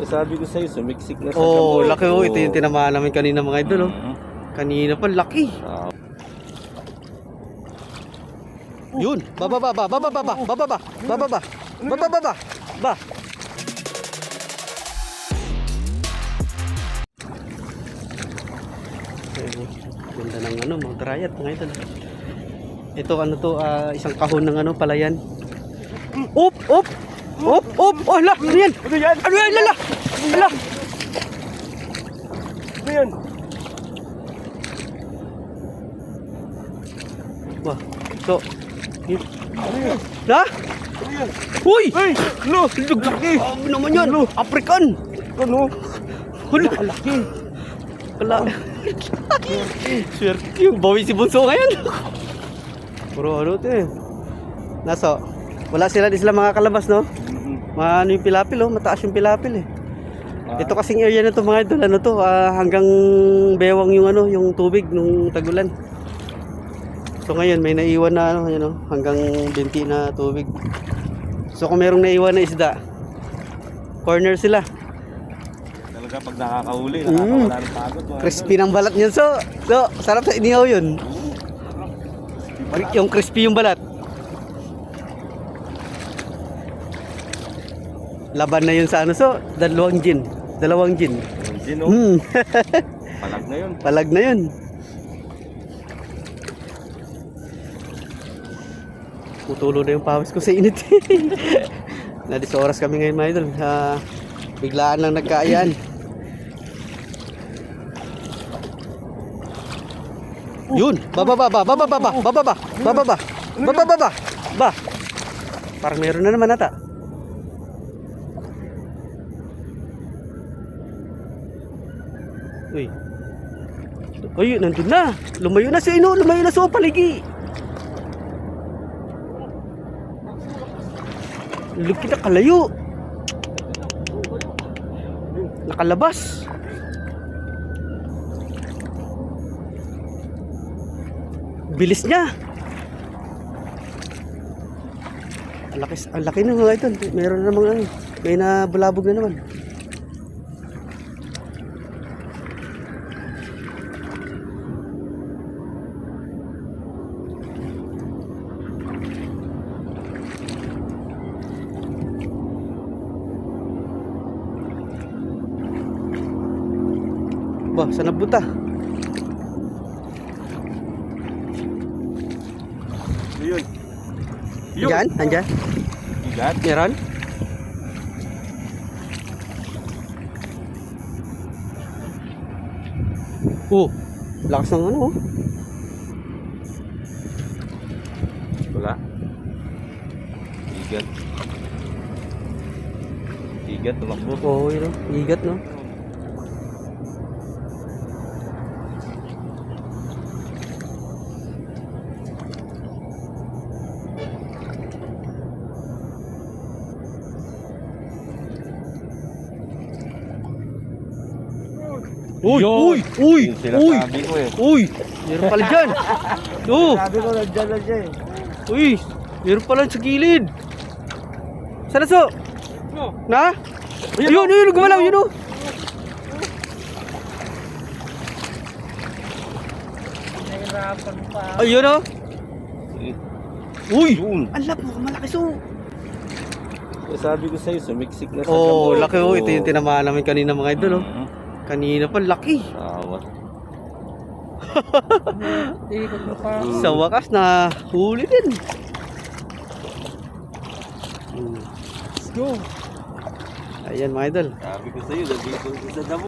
Sabi ko sa'yo, sumiksik na sa Oh, jambor. laki oh. Ito yung tinamaan namin kanina mga idol oh. Kanina pa, laki. Yun, bababa. Ba. Ganda ng ano, mga trayat mga idol. Ito ano to, isang kahon ng ano, palayan. Up. Oh, ala, ano yan? Ano yan? Ano yan, lala? Ala. Ano yan? Wah, so, yun. Ano yan? Na? Ano yan? Uy! Ay! Lo! Laki! Ano naman yan? African! Ano? Hala! Laki! Wala. Swerte yung bawi si Bunso ngayon. Puro ano ito eh. Naso, wala sila, di sila makakalabas no? Ano yung pilapil oh, mataas yung pilapil eh. Ito kasing area na to mga idol, ano to, hanggang bewang yung ano, yung tubig nung tagulan. So ngayon may naiwan na ano, yun, hanggang binti na tubig. So kung merong naiwan na isda, corner sila. Talaga pag nakakahuli, nakakawala ng pagod. Crispy ng balat niyan. So sarap sa inihaw yun. Yung crispy yung balat. Laban na yun sa ano. So, dalawang gin. Gin, oh. Palag na yun. Palag na yun. Tutulo na yung pawis ko sa init. Nadis oras kami ngayon mga idol. Biglaan lang nagkaayaan. Yun, bababa. Ba. Parang meron na naman ata. Uy. Uy, nandun na. Lumayo na sa paligi. Lupit na kalayo. Nakalabas. Bilis niya. Ang laki na mga ito. Meron na namang ano. May nabulabog na naman. Ba, saan napunta? Yun. Diyan? Nandyan? Igat? Meron? Oh, lakas ng ano oh. Wala. Igat, tumakbo. Oo, yun oh. Igat no. Uy! Yun sinasabi ko eh. Uy! Meron pala dyan! Sabi ko, nandyan lang siya eh. Uy! Meron pala sa gilid! Saan na so? Na? Ayun! Gumalaw! Yun o! Ayun o! Uy! Ang lap mo! Malaki so! Sabi ko sa'yo, sumiksik na sa Oh, jambor. laki oh! Ito yung tinamaan namin kanina mga idol oh. Kanina pa, laki. Awat. Sa wakas na huli din. Let's go. Ayan mga idol. Sabi ko sa'yo, nandito sa damo.